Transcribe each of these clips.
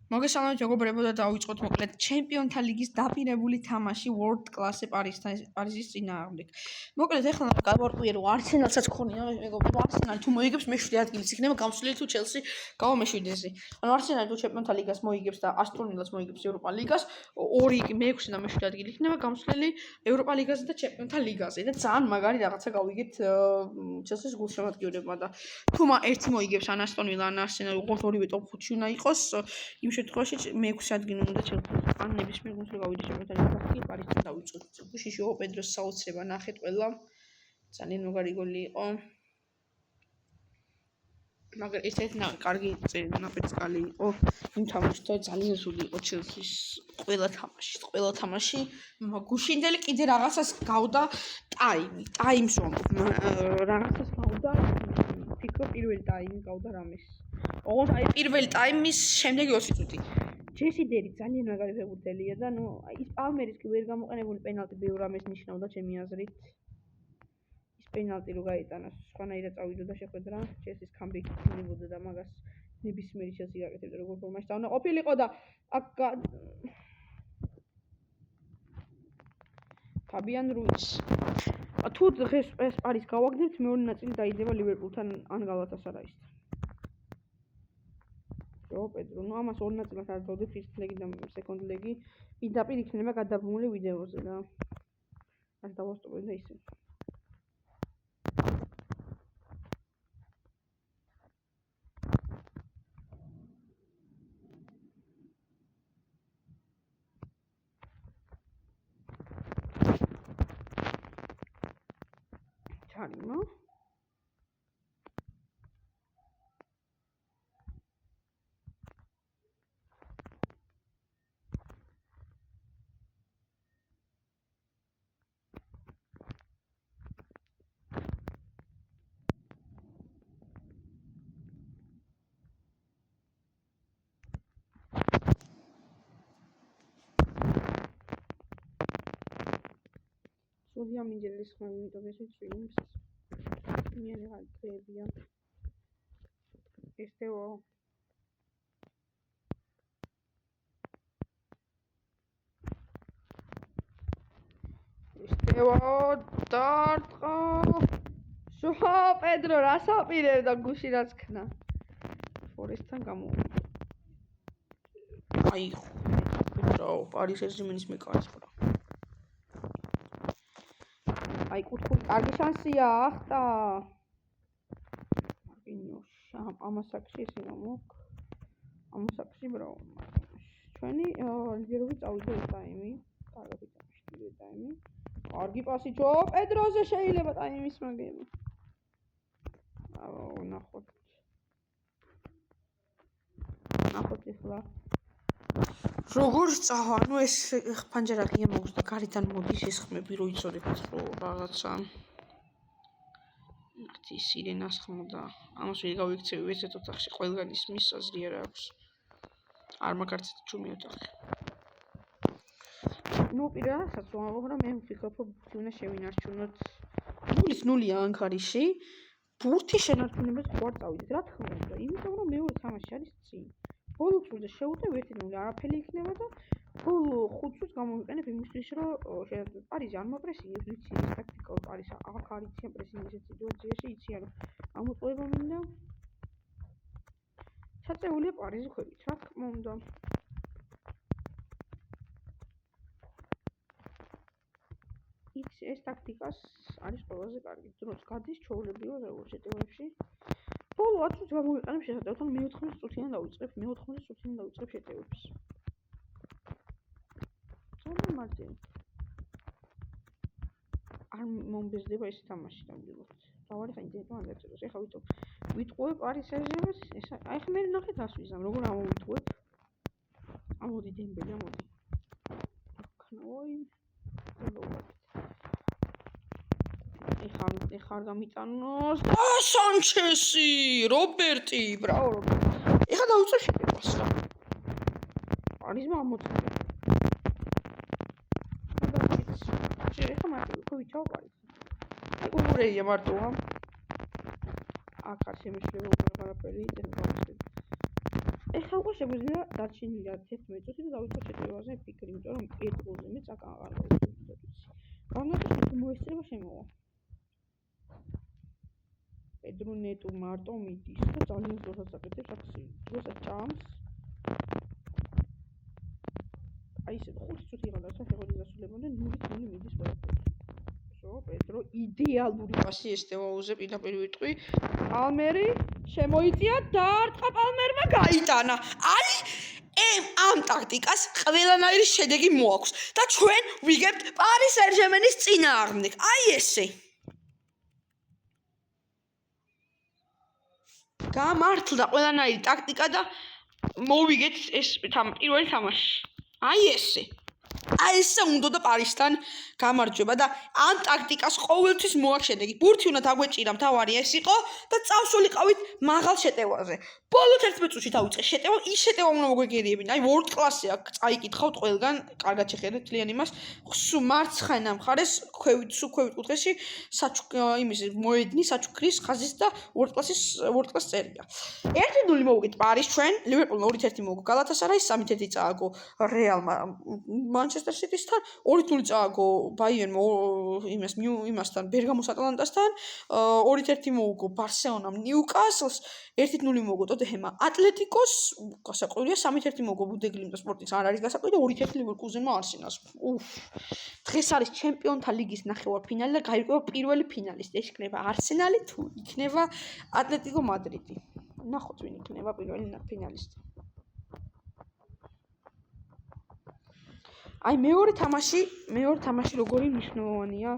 მოგესალმებით მეგობრებო და დავიწყოთ მოკლედ ჩემპიონთა ლიგის დაპირებული თამაში World Class-ზე პარიზის წინააღმდეგ. მოკლედ ეხლა გავარკვიე რომ Arsenal-საც ქონია მეგობრებო, Arsenal თუ მოიგებს მე-7 ადგილს იქნება გამოსვლელი თუ Chelsea გავა მე-7-ზე. ანუ Arsenal თუ ჩემპიონთა ლიგას მოიგებს და Aston Villa-ს მოიგებს ევროპა ლიგას, ორი მე-6 და მე-7 ადგილი იქნება გამოსვლელი ევროპა ლიგაზე და ჩემპიონთა ლიგაზე და ძალიან მაგარი რაღაცა გავიგეთ Chelsea-ს გულშემატკივრებმა და თუ ერთი მოიგებს ან Aston Villa ან Arsenal უყურთ ორივე top 5-ში უნდა იყოს იმ შემთხვევაში მე-6 ადგილი უნდა Chelsea-ს ან ნებისმიერ გუნდს რომ გავიდეს ჩემპიონთა ლიგაში პარიზთან დავიწყოთ. გუშიშო პედროს საოცრება ნახეთ ყველა. ძალიან მაგარი გოლი იყო. მაგრამ ესეთი კარგი ნაპერწკალი იყო იმ თამაშში და ძალიან ზული იყო Chelsea-ს ყველა თამაში გუშინდელი კიდე რაღაცას გავდა ტაიმს ვამბობ რაღაცას გავდა ფიქრო პირველი ტაიმი გავდა რამეს ოღონდ აი პირველი ტაიმის შემდეგი 20 წუთი ჯესი დერი ძალიან მაგარი ფეხბურთელია და ნუ ის პალმერის კი ვერ გამოყენებული პენალტი ბევრ რამეს ნიშნავდა ჩემი აზრით ის პენალტი რო გაიტანა სხვანაირად წავიდოდა შეხვედრა ჯესის კამბექი ხდებოდა და მაგას ნებისმიერი Chelsea გაკეთებდა როგორ ფორმაში დაუნაყოფილიყო და აქ ფაბიან რუის თუ დღეს ეს პარის გავაგდებთ მეორე ნაწილი დაიდება ლივერპულთან ან გალათასარაისთან პედრო, ну ამას ორ ნაწილად არ დავდებ first leg და second leg-ი პირდაპირ იქნება გადაბმული ვიდეოზე და არ დავასტობებ და ისე. ჩარიმა სულია მინჯელის ხმა იმიტომ ეს წვიმს მიანი ღალატებია ესტეო დარტყა შო პედრო რას აპირებდა გუში რაც ქნა ფორესთან გამოვიდა აი ხო პარიზ სენ-ჟერმენის მეკარისყრა აი კუთხური კარგი შანსია ახტა მარკინიოს ამასაკში ისინა მოკ ამასაკში ბრავო ჩვენი ლიდერები წავიდა ეს ტაიმი კარგი ტაიმი ტაიმი კარგი პასი ჯო პედროზე შეიძლება ტაიმის მაგები ნახოთ ეხლა როგორ წავა ანუ ეს ფანჯარა ღია მოგვს და გარედან მოდის ეს ხმები რო იცოდეთ რომ რაღაცა ნახტი სირენას ხმოდა ამას ვერ გავიქცევი ესეთ ოთახში ყველგან ისმის აზრი არ აქვს არ მაგარც ჩუმი ოთახი ну პირადადაც ვამბობ რომ მე ვფიქრობ რომ ბურთი უნდა შევინარჩუნოთ 0-0-ია ანკარიში ბურთი შენარჩუნებას ხوار წავიდეთ რა თქმა უნდა იმიტომ რომ მეორე თამაში არის წინ ბოლო წუთზე შევუტევ 1-0 არაფერი იქნება და ბოლო 5 წუთს გამოვიყენებ იმისთვის რომ პარიზი არ მოპრესინგებს ვიცი ეს ტაქტიკა პარიზი აღარ არიციან პრესინგის სიტუაციაში იციან რომ ამოწოება მინდა ჩაწეულია პარიზი ქვებით რა თქმა უნდა ეს ტაქტიკას არის ყველაზე კარგი დროს გადის ჩაოლებრივად როგორც შეტევებში ბოლო 10 წუთს გამოვიყენებ შესაძლოა მე-14 წუთიდან დავიწყებ მე-14 წუთიდან დავიწყებ შეტევებს ძალიან მარტივი არ მომბეზდება ეს თამაში დამდილოთ თავარი ხანი ძეთო არ დაწეროს ეხლა ვიტყუებ პარის სენ-ჟერმენს ეს აი ხე მე ნახეთ რას ვიზამ როგორ ამოვიტყუებ ამოდი დემბელი ამოდი ой ეხლა გამიტანოს და სანჩესი რობერტი ბრავო ეხლა დავუწევ შეტევას რა პარიზმა ამოწია ეხლა მარტივი ხო ვიჩაო პარიზს აი უღურეია მარტოა აქ არ შემეშლება უბრალოდ არაფერი იცი გავხსნით ეხლა უკვე შეგვიძლია დარჩენილი 11 წუთი და დავიწყოთ შეტევაზე ფიქრი, იმიტომ რომ ერთ გოლზე მეც აღარ გავუწევთ. განაცხადი მოესწრება შემოვა. პედრო ნეტუ მარტო მიდის და ძალიან სწორად აკეთებს აქცია. როცა ჭამს აი ესე 5 წუთი ღამე შეხედი დასრულებამდე 0-0 მიდის ყველაფერს. პედრო იდეალური პასი ესტევაუზე პირდაპირ ვიტყვი. პალმერი შემოიწია და არტყა პალმერმა გაიტანა. აი ამ ტაქტიკას ყველანაირი შედეგი მოაქვს და ჩვენ ვიგებთ პარი სენ-ჟერმენის წინააღმდეგ. აი ესე. გამართლდა ყველანაირი ტაქტიკა და მოვიგეთ ეს პირველი თამაში. აი ესე. აი ესე უნდა და პარისთან გამარჯვება და ამ ტაქტიკას ყოველთვის მოაქვს შედეგი. ბურთი უნდა დაგვეჭირა, მთავარი ეს იყო და წავსულიყავით მაღალ შეტევაზე. ბოლოს 11 წუთში დავიწყე შეტევა, ის შეტევა უნდა მოგვეგერიებინა. აი world class-ია, წაიკითხავთ ყველგან, კარგად შეხედეთ თლიან იმას. მარცხენა მხარეს ქვევით კუთხეში იმის მოედნის, საჩუქრის, ხაზის და world class წერია. 1-0 მოვუგეთ პარის ჩვენ, ლივერპულმა 2-1 მოუგო გალათასარაის, 3-1 წააგო რეალმა Manchester City-სთან 2-0 წააგო Bayern-მა იმასთან ბერგამოს ატლანტასთან 2-1 მოუგო Barcelona-მ Newcastle-ს 1-0 მოუგო Tottenham-მა Atletico-ს გასაკვირია 3-1 მოუგო Budeglim და Sporting-ს არ არის გასაკვირი და 2-1 Leverkusen-მა Arsenal-ს დღეს არის ჩემპიონთა ლიგის ნახევარფინალი და გაირკვევა პირველი ფინალისტი ეს იქნება Arsenal-ი თუ იქნება Atletico Madrid-ი ნახოთ ვინ იქნება პირველი ფინალისტი აი მეორე თამაში როგორი მნიშვნელოვანია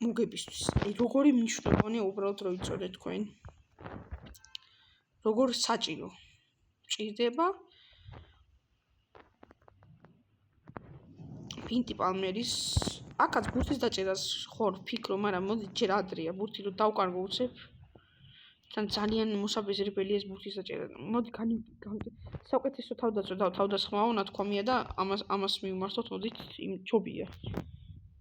მოგებისთვის აი როგორი მნიშვნელოვანია უბრალოდ რომ იცოდეთ თქვენ როგორ საჭირო ჭირდება პინტი პალმერის აქაც ბურთის დაჭერას ხორ ფიქრო მაგრამ მოდი ჯერ ადრეა ბურთი რომ დავკარგო უცებ თან ძალიან მოსაბეზრებელი ეს ბურთის დაჭერა მოდი საუკეთესო თავდასხმაო ნათქვამია და ამას მივმართოთ მოდით იმ ჯობია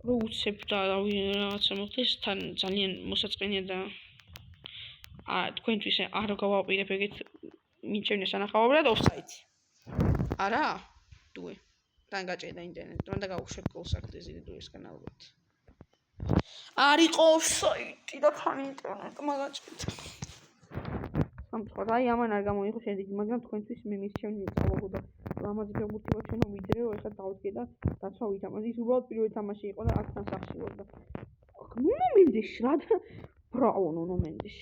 რომ უცებ და რაღაცა მოხდეს თან ძალიან მოსაწყენია და თქვენთვის არ გავაპირებ ეგეთ მიჩვენე სანახაობრივად ოფსაიდი არა დუე თან გაჭედა ინტერნეტი მანდა გავუშვებ გოლს აქ დეზიდუესგან ალბათ არ იყო ოფსაიდი და თან ინტერნეტმა გაჭედა სამწუხაროდ აი ამან არ გამოიღო შედეგი მაგრამ თქვენთვის მე მისჩვენე წავაგო და ლამაზი ფეხბურთი ვაჩვენო ვიდრე რომ ეხლა დავდგე და დაცვა ვითამაშე ის უბრალოდ პირველი თამაში იყო და აქთან სახში ვარ და ნუნო მენდეშ რა და ბრავო ნუნო მენდეშ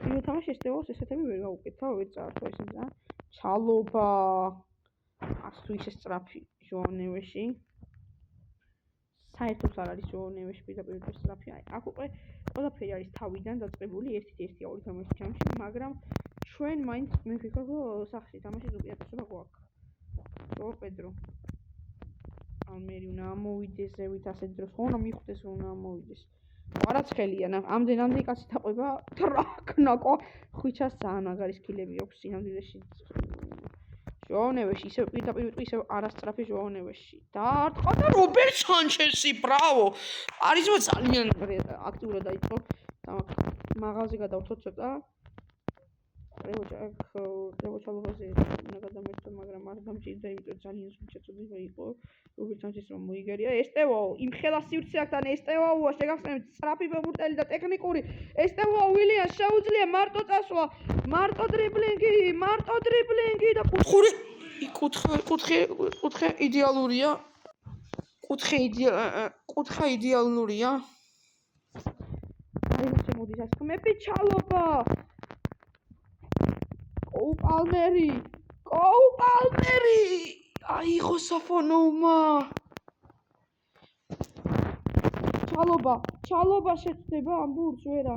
პირველი თამაში ესტევოს ესეთები ვერ გაუკეთა ვერ წაართვა ესე და ჩალობა ასუ ისე სწრაფი ჟოანევეში საერთოდ არ არის ჟოანევეში პირდაპირ სწრაფი აი აქ უკვე ყველაფერი არის თავიდან დაწყებული 1-1 ორი თამაში ჩამში მაგრამ ჩვენ მაინც მე ვფიქრობ რომ სახში თამაშის უპირატესობა გვაქვს რო პედრო ალმერი უნდა ამოვიდეს ზევით ასეთ დროს ხო უნდა მიხვდეს რომ უნდა ამოვიდეს არაცხელია ამდენამდე კაცი დაყვება ტრაკნაკო ხვიჩას ძალიან მაგარი სკილები აქვს სინამდვილეში ჟოანევეში ისე პირდაპირ ვიტყვი ისე არასწრაფი ჟოანევეში დაარტყა და რობერტ სანჩესი ბრავო არის ძალიან აქტიურად დაიწყო და მაღალზე გადავთოთ ცოტა რევოჩალობაზე უნდა გადამერთო მაგრამ არ დამჭირდა იმიტომ ძალიან სულჩეწოდება იყო რობერტ სანჩესი რომ მოიგერია ესტევაო იმ ხელა სივრცეებთან ესტევაოა შეგახსენებთ სწრაფი ფეხბურთელი და ტექნიკური ესტევაო ვილიან შეუძლია მარტო წასვლა მარტო დრიბლინგი და კუთხე იდეალურია კუთხე იდეალურია აი რა შემოდის ასხმები ჩალობა პალმერი აიღო საფონოუმა ჩალობა შეწდება ამ ბურთს ვერა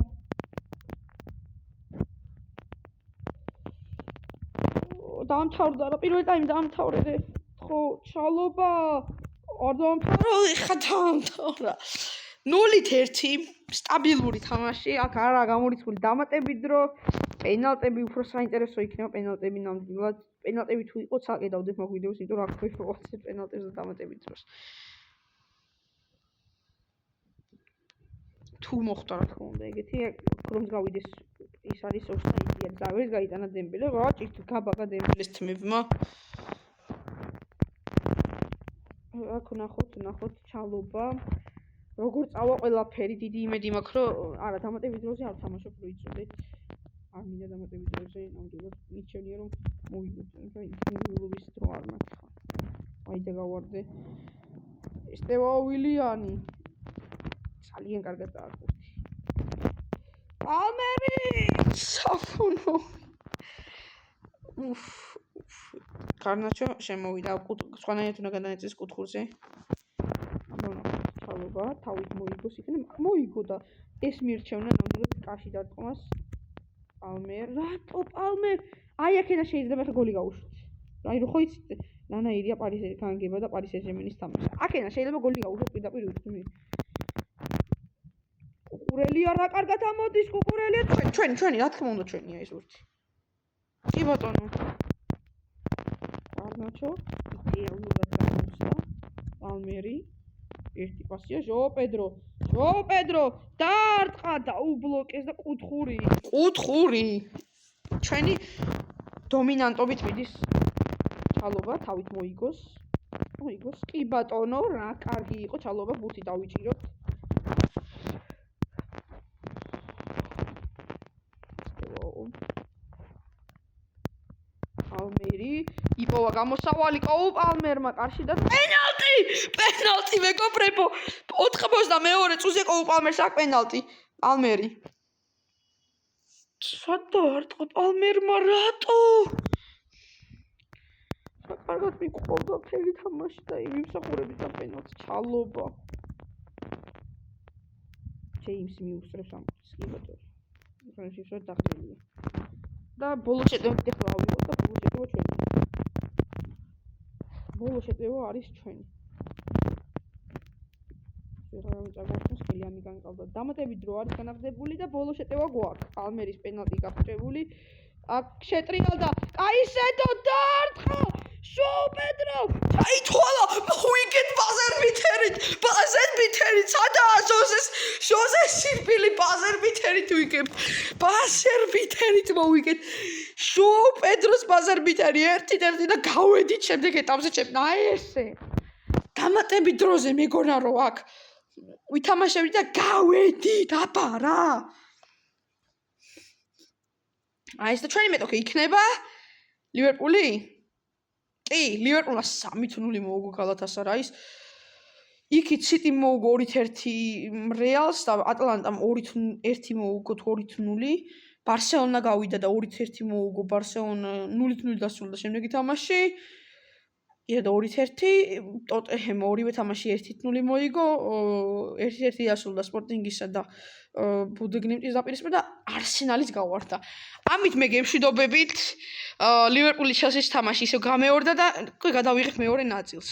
დაამთავრდა რა პირველი ტაიმი დაამთავრე ხო ჩალობა არ დაამთავრა ეხა დაამთავრა 0-1 სტაბილური თამაში აქ არა გამორიცხული დამატებით დრო პენალტები უფრო საინტერესო იქნება პენალტები ნამდვილად პენალტები თუ იყო ცალკე დავდებ მაგ ვიდეოს იმიტომ რომ აქ ვიღოთ პენალტებზე დამატებით დროს თუ მოხდა რა თქმა უნდა ეგეთი რომ გავიდეს ის არის ოსტაიდია და ვერ გაიტანა დემბელე რა ჭირთ გაბაგა დემბელეს თმებმა აქ ნახოთ ჩალობა როგორ წავა ყველაფერი დიდი იმედი მაქვს რომ არა დამატების დროზე არ თამაშობ რო იწოდეთ არ მინდა დამატების დროზე ნამდვილად მიჩვენია რომ მოვიგოთ და ინდივიდუალობის დრო არ მაქვს აი და გავარდე ესტევა უილიანი ძალიან კარგად დააკვირდი პალმერი საფუნო უფ გარნაჩო შემოვიდა სხვანაირად უნდა გადაეწეს კუთხურზე ჩალობა თავით მოიგოს იქნე მოიგო და ეს მირჩევნა ნამდვილად კარში დარტყმას პალმერ რატო პალმერ აი აქედა შეიძლება ხე გოლი გაუშვით აი რო ხო იცით ნანაირია პარიზი განგება და პარი სენ-ჟერმენის თამაში აქედა შეიძლება გოლი გაუშვით პირდაპირ ვიტყვი კუკურელია რა კარგად ამოდის კუკურელია ჩვენი რა თქმა უნდა ჩვენია ეს ურთი კი ბატონო გარნაჩო იდეალურად გამოსა პალმერი ერთი პასია ჟო პედრო დაარტყა და უბლოკეს და კუთხური ჩვენი დომინანტობით მიდის ჩალობა თავით მოიგოს კი ბატონო რა კარგი იყო ჩალობა ბუთი დავიჭიროთ პალმერი იპოვა გამოსავალი პალმერმა კარში და პენალტი მეგობრებო 82 წუთზე პალმერს აქ პენალტი პალმერი სადა არტყა პალმერმა რატო კარგად მიყოლდა ფერი თამაში და იმსახურების და პენალტი ჩალობა ჯეიმს მიუსწრებს ამ სკიბატოს ფრანჩისო დახდელია და ბოლო შეტევა ახლა ავიღოთ და ბოლო შეტევა არის ჩვენი ვეღარავინ წაგორხოს ხელი ამი განყავდა დამატებით დრო არის განაღდებული და ბოლო შეტევა გვაქვს პალმერის პენალტი გაფრჩებული აქ შეტრიალდა კაისედო დაარტყა შო პედრო ჩაითვალა უიკეთ ბაზერ ბითერით სადაა ჟოზე სირბილი ბაზერ ბითერით ვიკებ ბაზერ ბითერით მოვიკეთ შო პედროს ბაზერ ბითერი ერთი და გავედით შემდეგ ეტაპზე ჩემ აი ესე დამატებით დროზე მეგონა რომ აქ ვითამაშებდი და გავედით აბა რა აი ეს და ჩვენი მეტოქე იქნება ლივერპული კი ლივერპულმა 3-0 მოუგო გალათასარაის იქით სიტი მოუგო 2-1 რეალს და ატლანტამ 2-1 მოუგო 2-0 ბარსელონა გავიდა და 2-1 მოუგო ბარსელონა 0-0 დასრულდა შემდეგი თამაში და 2-1 ტოტენჰემ ორივე თამაში 1-0 მოიგო 1-1 დასრულდა სპორტინგისა და ბუდგნიმტის დაპირისპირება და არსენალის გავარდა ამით მე გემშვიდობებით ლივერპულის ჩელსის თამაში ისევ გამეორდა და გადავიღეთ მეორე ნაწილს